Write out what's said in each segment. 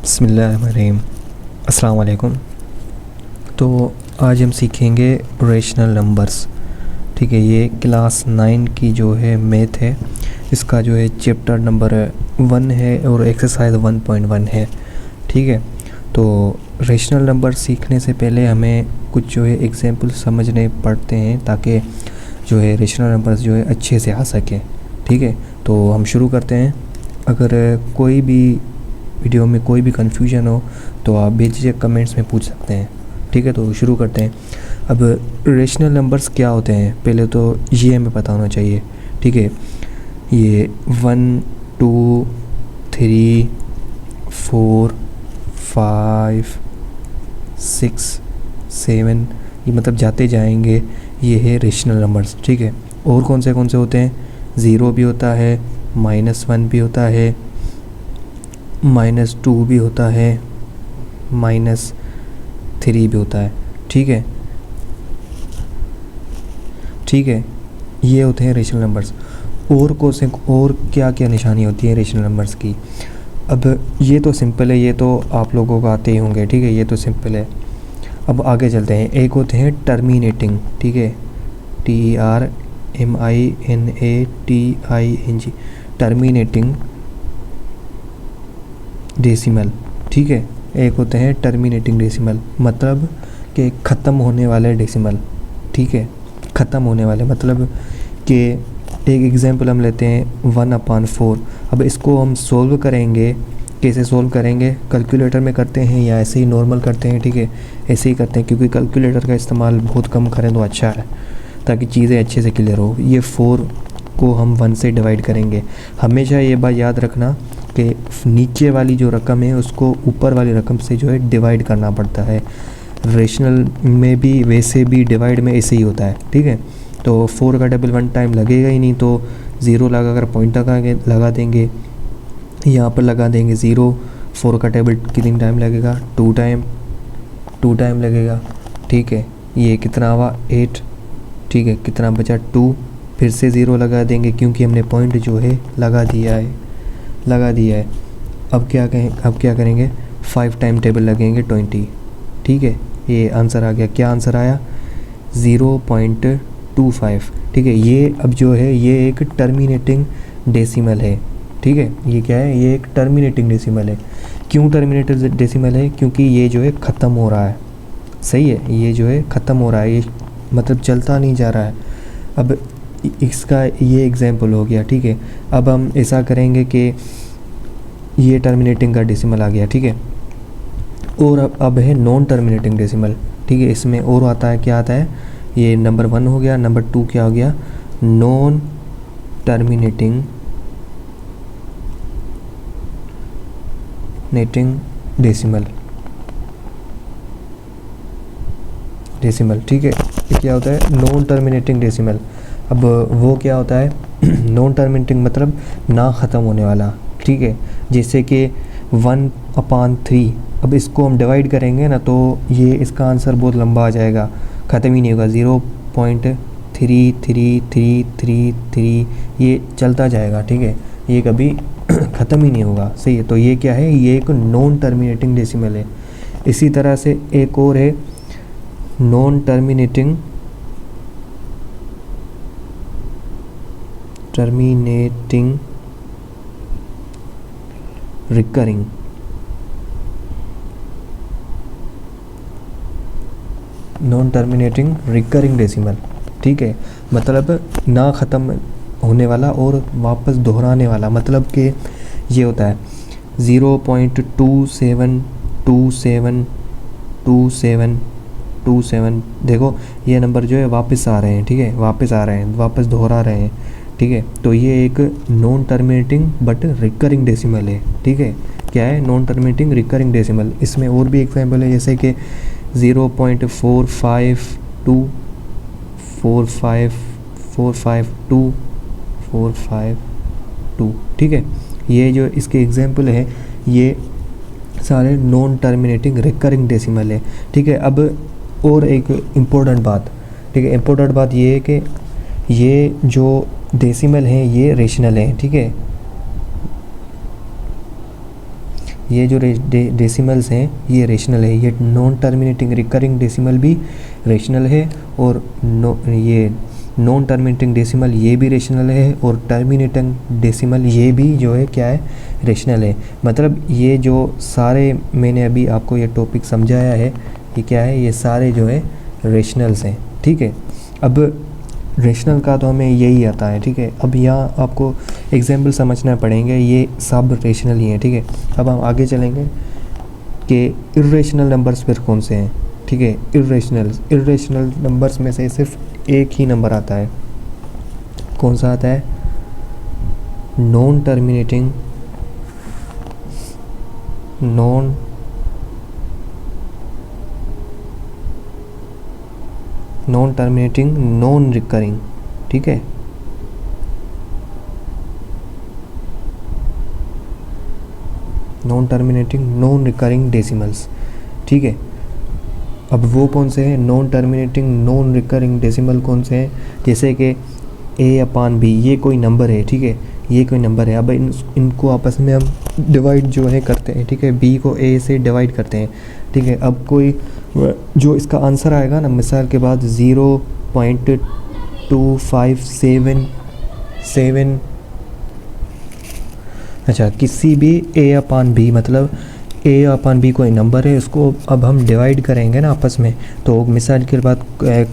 बिस्मिल्लाहिर्रहमानिर्रहीम। अस्सलाम वालेकुम। तो आज हम सीखेंगे रेशनल नंबर्स। ठीक है, ये क्लास 9 की जो है मैथ है, इसका जो है चैप्टर नंबर 1 है और एक्सरसाइज 1.1 है। ठीक है, तो रेशनल नंबर सीखने से पहले हमें कुछ जो है एग्जाम्पल समझने पड़ते हैं ताकि जो है रेशनल नंबर्स जो है अच्छे से आ सकें। ठीक है, तो हम शुरू करते हैं। अगर कोई भी वीडियो में कोई भी कन्फ्यूजन हो तो आप बेझिझक कमेंट्स में पूछ सकते हैं। ठीक है, तो शुरू करते हैं। अब रेशनल नंबर्स क्या होते हैं, पहले तो ये हमें पता होना चाहिए। ठीक है, ये 1 2 3 4 5 6 7 ये मतलब जाते जाएंगे, ये है रेशनल नंबर्स। ठीक है, और कौन से होते हैं? ज़ीरो भी होता है, -1 भी होता है, -2 भी होता है, -3 भी होता है। ठीक है, ये होते हैं रेशनल नंबर्स। और क्या क्या निशानी होती है रेशनल नंबर्स की? अब ये तो सिंपल है, ये तो आप लोगों को आते ही होंगे। ठीक है, ये तो सिंपल है। अब आगे चलते हैं। एक होते हैं टर्मिनेटिंग। ठीक है, TERMINATING, टर्मिनेटिंग डेसिमल। ठीक है, एक होते हैं टर्मिनेटिंग डेसिमल, मतलब कि ख़त्म होने वाले डेसिमल। ठीक है, ख़त्म होने वाले मतलब कि एक एग्जांपल हम लेते हैं 1/4। अब इसको हम सोल्व करेंगे, कैसे सोल्व करेंगे? कैलकुलेटर में करते हैं या ऐसे ही नॉर्मल करते हैं? ठीक है, ऐसे ही करते हैं क्योंकि कैलकुलेटर का इस्तेमाल बहुत कम करें तो अच्छा है, ताकि चीज़ें अच्छे से क्लियर हो। ये 4 को हम 1 से डिवाइड करेंगे। हमेशा ये बात याद रखना कि नीचे वाली जो रकम है उसको ऊपर वाली रकम से जो है डिवाइड करना पड़ता है। रेशनल में भी वैसे भी डिवाइड में ऐसे ही होता है। ठीक है, तो 4 का टेबल 1 टाइम लगेगा ही नहीं, तो ज़ीरो लगा कर पॉइंट लगा देंगे, यहाँ पर लगा देंगे 0। 4 का टेबल कितनी टाइम लगेगा? 2 टाइम लगेगा। ठीक है, ये कितना हुआ? 8। ठीक है, कितना बचा? 2। फिर से 0 लगा देंगे क्योंकि हमने पॉइंट जो है लगा दिया है। अब क्या करेंगे? 5 टाइम टेबल लगेंगे 20। ठीक है, ये आंसर आ गया। क्या आंसर आया? 0.25। ठीक है, ये अब जो है ये एक टर्मिनेटिंग डेसिमल है। ठीक है, ये क्या है? ये एक टर्मिनेटिंग डेसिमल है। क्यों टर्मिनेटिंग डेसिमल है? क्योंकि ये जो है ख़त्म हो रहा है। सही है, ये जो है ख़त्म हो रहा है, ये मतलब चलता नहीं जा रहा है। अब इसका ये एग्जाम्पल हो गया। ठीक है, अब हम ऐसा करेंगे कि ये टर्मिनेटिंग का डेसिमल आ गया। ठीक है, और अब है नॉन टर्मिनेटिंग डेसिमल। ठीक है, इसमें और आता है, क्या आता है? ये नंबर 1 हो गया, नंबर 2 क्या हो गया? Non terminating decimal. ठीक है, ये क्या होता है? Non terminating decimal. अब वो क्या होता है? नॉन टर्मिनेटिंग मतलब ना ख़त्म होने वाला। ठीक है, जैसे कि 1/3। अब इसको हम डिवाइड करेंगे ना तो ये इसका आंसर बहुत लंबा आ जाएगा, ख़त्म ही नहीं होगा। 0.3333 ये चलता जाएगा। ठीक है, ये कभी ख़त्म ही नहीं होगा। सही है, तो ये क्या है? ये एक नॉन टर्मिनेटिंग डेसिमल है। इसी तरह से एक और है non terminating recurring. Non terminating recurring decimal. ठीक है, मतलब ना ख़त्म होने वाला और वापस दोहराने वाला, मतलब कि ये होता है 0.27272727। देखो ये नंबर जो है वापस आ रहे हैं। ठीक है, वापस दोहरा रहे हैं। ठीक है, तो ये एक non terminating but recurring decimal है। ठीक है, क्या है? Non terminating recurring decimal. इसमें और भी एग्जाम्पल है, जैसे कि 0.452452। ठीक है, ये जो इसके एग्जाम्पल है ये सारे नॉन टर्मिनेटिंग रिकरिंग डेसिमल है। ठीक है, अब और एक इम्पोर्टेंट बात। ठीक है, इम्पोर्टेंट बात ये है कि ये जो डेसिमल हैं ये रेशनल हैं। ठीक है, ये जो डेसिमल्स हैं ये रेशनल है, ये नॉन टर्मिनेटिंग रिकरिंग डेसिमल भी रेशनल है, और ये नॉन टर्मिनेटिंग डेसिमल ये भी रेशनल है, और टर्मिनेटिंग डेसिमल ये भी जो है क्या है, रेशनल है। मतलब ये जो सारे मैंने अभी आपको ये टॉपिक समझाया है ये क्या है, ये सारे जो है रेशनल्स हैं, ठीक है। अब रेशनल का तो हमें यही आता है, ठीक है। अब यहाँ आपको एग्जाम्पल समझना पड़ेंगे, ये सब रेशनल ही हैं, ठीक है। अब हम आगे चलेंगे कि इर्रेशनल नंबर्स फिर कौन से हैं, ठीक है। इर्रेशनल नंबर्स में से सिर्फ एक ही नंबर आता है, कौन सा आता है, नॉन टर्मिनेटिंग नॉन रिकरिंग, ठीक है। Non terminating non recurring decimals, ठीक है। अब वो कौन से हैं non terminating non recurring decimal, कौन से हैं, जैसे कि a/b, ये कोई नंबर है, ठीक है, ये कोई नंबर है। अब इनको आपस में हम डिवाइड जो है करते हैं, ठीक है, b को a से डिवाइड करते हैं, ठीक है। अब कोई जो इसका आंसर आएगा ना, मिसाल के बाद 0.2577, अच्छा, किसी भी a/b, मतलब a/b कोई नंबर है, उसको अब हम डिवाइड करेंगे ना आपस में, तो मिसाल के बाद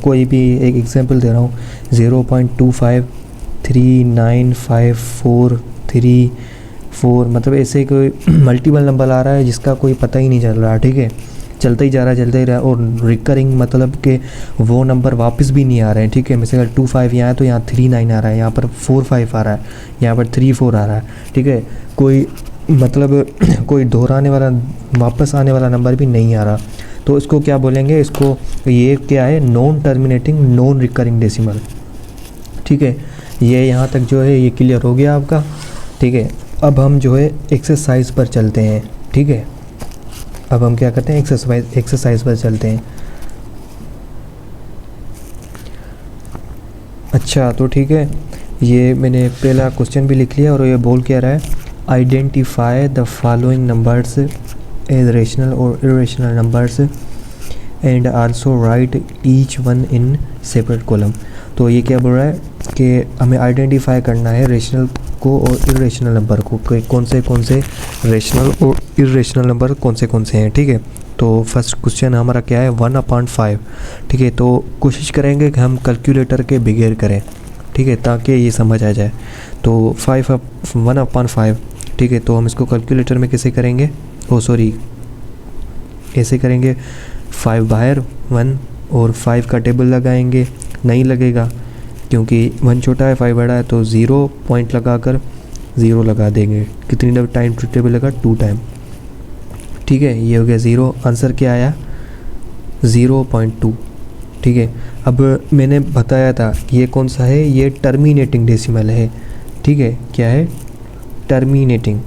कोई भी एक एग्जांपल दे रहा हूँ, 0.25395434, मतलब ऐसे कोई मल्टीपल नंबर आ रहा है जिसका कोई पता ही नहीं चल रहा, ठीक है, चलता ही जा रहा है, और रिकरिंग मतलब कि वो नंबर वापस भी नहीं आ रहे हैं, ठीक है। मिसाल 25 यहाँ है तो यहाँ 39 आ रहा है, यहाँ पर 45 आ रहा है, यहाँ पर 34 आ रहा है, ठीक है। कोई मतलब कोई दोहराने वाला वापस आने वाला नंबर भी नहीं आ रहा, तो इसको क्या बोलेंगे, इसको ये क्या है, non terminating non recurring decimal, ठीक है। ये यहाँ तक जो है ये क्लियर हो गया आपका, ठीक है। अब हम जो है एक्सरसाइज पर चलते हैं, ठीक है। अब हम क्या करते हैं, एक्सरसाइज पर चलते हैं। अच्छा, तो ठीक है, ये मैंने पहला क्वेश्चन भी लिख लिया, और ये बोल क्या रहा है, identify the following numbers as rational और irrational numbers and also write each one in separate column. तो ये क्या बोल रहा है कि हमें आइडेंटिफाई करना है रेशनल को और इरेशनल नंबर को, कौन से रेशनल और इरेशनल नंबर कौन से हैं, ठीक है। तो फर्स्ट क्वेश्चन हमारा क्या है, 1/5, ठीक है। तो कोशिश करेंगे कि हम कैलकुलेटर के बगैर करें, ठीक है, ताकि ये समझ आ जाए। तो 1/5, ठीक है। तो हम इसको कैलकुलेटर में कैसे करेंगे, ऐसे करेंगे, 5 बाहर 1 और 5 का टेबल लगाएंगे, नहीं लगेगा क्योंकि 1 छोटा है 5 बड़ा है, तो 0 पॉइंट लगाकर 0 लगा देंगे। कितनी टाइम टेबल लगा, 2 टाइम, ठीक है। ये हो गया 0, आंसर क्या आया, 0.2, ठीक है। अब मैंने बताया था कि ये कौन सा है, ये टर्मिनेटिंग डेसिमल है, ठीक है। क्या है, टर्मिनेटिंग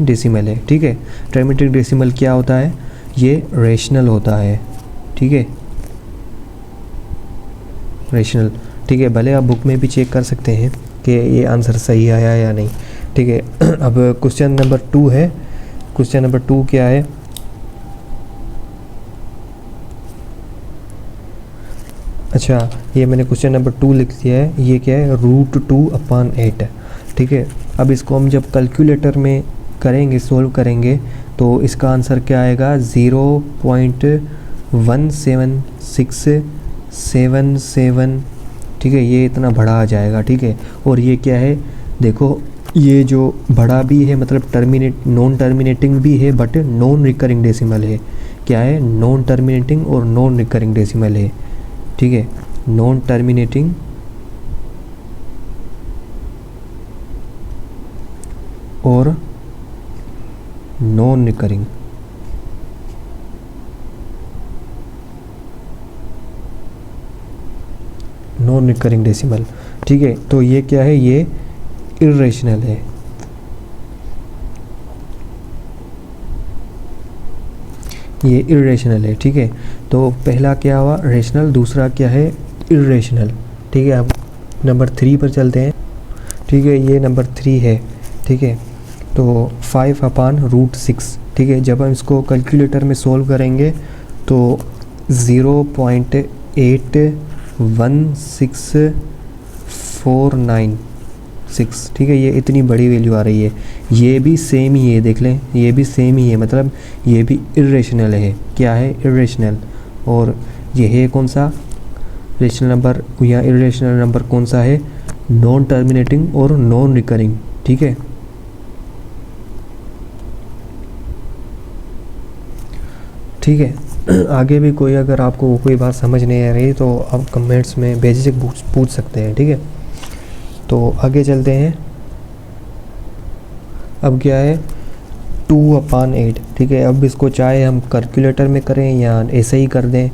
डेसिमल है, ठीक है। टर्मिनेटिंग डेसिमल क्या होता है, ये रेशनल होता है, ठीक है, रेशनल, ठीक है। भले आप बुक में भी चेक कर सकते हैं कि ये आंसर सही आया या नहीं, ठीक है। अब क्वेश्चन नंबर 2 है, क्वेश्चन नंबर 2 क्या है, अच्छा, ये मैंने क्वेश्चन नंबर 2 लिख दिया है, ये क्या है, √2/8, ठीक है। अब इसको हम जब कैलकुलेटर में करेंगे, सोल्व करेंगे, तो इसका आंसर क्या आएगा, 0.17677, ठीक है। ये इतना बड़ा आ जाएगा, ठीक है। और ये क्या है, देखो, ये जो बड़ा भी है मतलब नॉन टर्मिनेटिंग भी है, बट नॉन रिकरिंग डेसिमल है। क्या है, नॉन टर्मिनेटिंग और नॉन रिकरिंग डेसिमल है, ठीक है। नॉन टर्मिनेटिंग और नॉन रिकरिंग, डेसिमल, ठीक है। तो ये क्या है, ये इर्रेशनल है, ये इरेशनल है, ठीक है। तो पहला क्या हुआ, रेशनल, दूसरा क्या है, इरेशनल, ठीक है। अब नंबर 3 पर चलते हैं, ठीक है। ये नंबर 3 है, ठीक है। तो 5/√6, ठीक है। जब हम इसको कैलकुलेटर में सोल्व करेंगे तो 0.816496, ठीक है, ये इतनी बड़ी वैल्यू आ रही है। ये भी सेम ही है, देख लें, ये भी सेम ही है, मतलब ये भी इर्रेशनल है। क्या है? इर्रेशनल। और ये है कौन सा रेशनल नंबर या इर्रेशनल नंबर? कौन सा है? नॉन टर्मिनेटिंग और नॉन रिकरिंग, ठीक है। ठीक है। आगे भी कोई अगर आपको कोई बात समझ नहीं आ रही तो आप कमेंट्स में बेझिझक पूछ सकते हैं, ठीक है। तो आगे चलते हैं। अब क्या है? 2/8, ठीक है। अब इसको चाहे हम कैलकुलेटर में करें या ऐसे ही कर दें,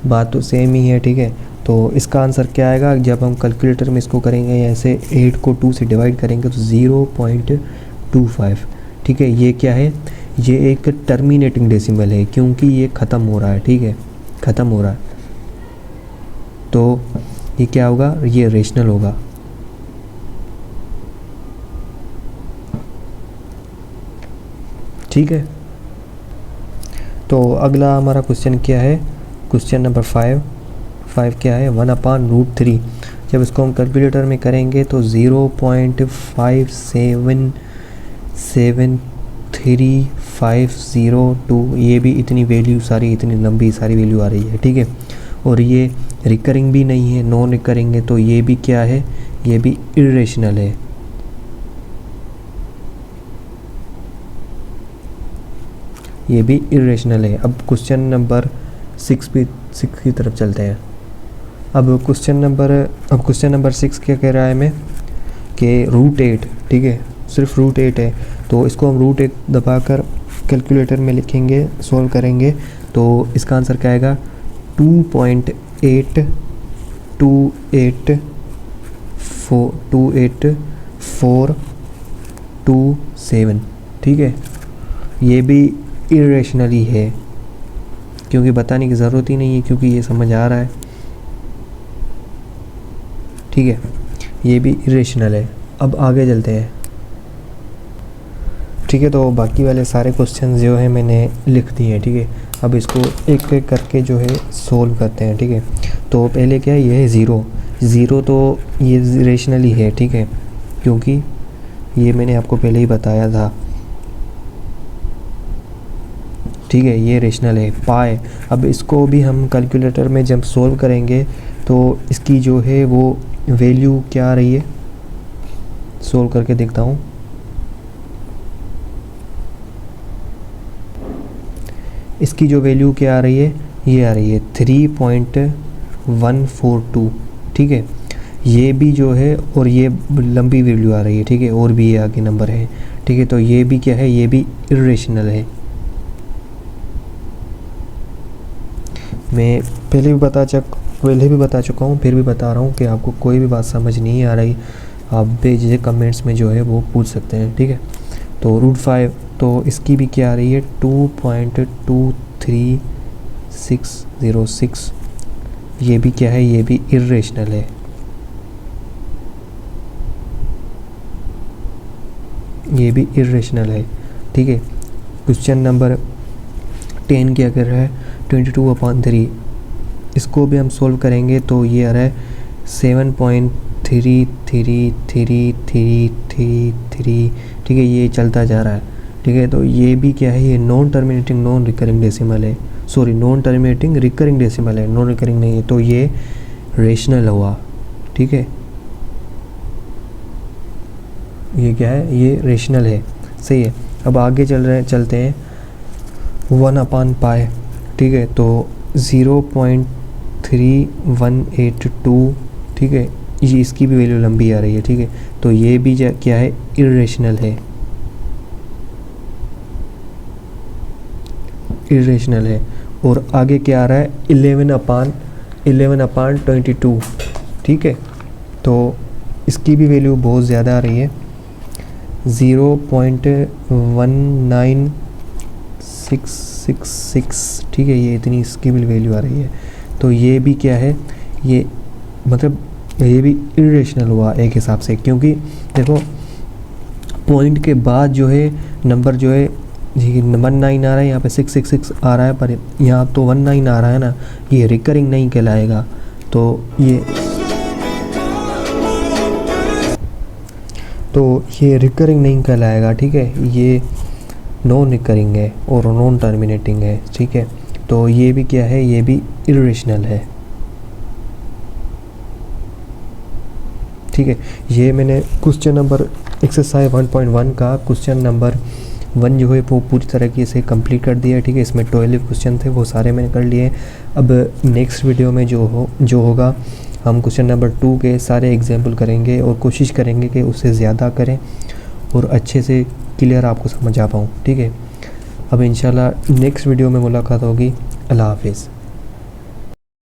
बात तो सेम ही है, ठीक है। तो इसका आंसर क्या आएगा? जब हम कैलकुलेटर में इसको करेंगे या ऐसे 8 को 2 से डिवाइड करेंगे तो 0.25, ठीक है। ये क्या है? ये एक टर्मिनेटिंग डेसिमल है, क्योंकि ये ख़त्म हो रहा है, ठीक है, ख़त्म हो रहा है। तो ये क्या होगा? ये रेशनल होगा। ठीक है। तो अगला हमारा क्वेश्चन क्या है? क्वेश्चन नंबर 5 क्या है? 1/√3। जब इसको हम कैलकुलेटर में करेंगे तो 0.577352, ये भी इतनी वैल्यू सारी, इतनी लंबी सारी वैल्यू आ रही है, ठीक है। और ये रिकरिंग भी नहीं है, नॉन रिकरिंग है, तो ये भी क्या है? ये भी इर्रेशनल है। ये भी इर्रेशनल है। अब क्वेश्चन नंबर 6 की तरफ चलते हैं। अब क्वेश्चन नंबर 6 क्या कह रहा है हमें? कि √8, ठीक है, सिर्फ √8 है। तो इसको हम √8 दबाकर कैलकुलेटर में लिखेंगे, सॉल्व करेंगे तो इसका आंसर क्या आएगा? 2.82427, ठीक है। ये भी इर्रेशनली है, क्योंकि बताने की ज़रूरत ही नहीं है, क्योंकि ये समझ आ रहा है, ठीक है। ये भी इर्रेशनल है। अब आगे चलते हैं, ठीक है। तो बाकी वाले सारे क्वेश्चन जो है मैंने लिख दिए हैं, ठीक है। अब इसको एक एक करके जो है सोल्व करते हैं, ठीक है। तो पहले क्या है? ये है ज़ीरो, तो ये रेशनली है, ठीक है, क्योंकि ये मैंने आपको पहले ही बताया था, ठीक है, ये रेशनल है। पाए, अब इसको भी हम कैलकुलेटर में जब सोल्व करेंगे तो इसकी जो है वो वैल्यू क्या आ रही है? सोल्व करके देखता हूँ। इसकी जो वैल्यू क्या आ रही है? ये आ रही है 3.142, ठीक है। ये भी जो है, और ये लंबी वैल्यू आ रही है, ठीक है, और भी ये आगे नंबर है, ठीक है। तो ये भी क्या है? ये भी इर्रेशनल है। मैं पहले भी बता चुका हूँ, फिर भी बता रहा हूँ कि आपको कोई भी बात समझ नहीं आ रही, आप बेझिझक कमेंट्स में जो है वो पूछ सकते हैं, ठीक है। तो √5, तो इसकी भी क्या आ रही है? 2.23606, ये भी क्या है? ये भी इर्रेशनल है। ये भी इर्रेशनल है, ठीक है। क्वेश्चन नंबर 10 क्या कर रहा है? 22/3। इसको भी हम सोल्व करेंगे तो ये आ रहा है 7.333333, ठीक है, ये चलता जा रहा है, ठीक है। तो ये भी क्या है? ये non terminating non recurring decimal है, sorry, non terminating recurring decimal है, नॉन रिकरिंग नहीं है, तो ये रेशनल हुआ, ठीक है। ये क्या है? ये रेशनल है, सही है। अब आगे चलते हैं। 1/π, ठीक है, तो 0.3182, ठीक है, ये इसकी भी वैल्यू लंबी आ रही है, ठीक है। तो ये भी क्या है? इर्रेशनल है, इर्रेशनल है। और आगे क्या आ रहा है? 11/22, ठीक है। तो इसकी भी वैल्यू बहुत ज़्यादा आ रही है, 0.1966, ठीक है, ये इतनी इसकी भी वैल्यू आ रही है। तो ये भी क्या है? ये मतलब ये भी इर्रेशनल हुआ एक हिसाब से, क्योंकि देखो पॉइंट के बाद जो है नंबर जो है 19 आ रहा है, यहाँ पे 666 आ रहा है, पर यहाँ तो 19 आ रहा है ना, ये रिकरिंग नहीं कहलाएगा। तो ये रिकरिंग नहीं कहलाएगा, ठीक है। ये नॉन रिकरिंग है और नॉन टर्मिनेटिंग है, ठीक है। तो ये भी क्या है, ये भी इरेशनल है, ठीक है। ये मैंने क्वेश्चन नंबर एक्सरसाइज 1.1 का क्वेश्चन नंबर 1 जो है वो पूरी तरीके से कंप्लीट कर दिया है, ठीक है। इसमें 12 क्वेश्चन थे, वो सारे मैंने कर लिए। अब नेक्स्ट वीडियो में जो होगा हम क्वेश्चन नंबर 2 के सारे एग्जाम्पल करेंगे और कोशिश करेंगे कि उससे ज़्यादा करें और अच्छे से क्लियर आपको समझ आ पाऊँ, ठीक है। अब इंशाल्लाह नेक्स्ट वीडियो में मुलाकात होगी। अल्लाह हाफिज़।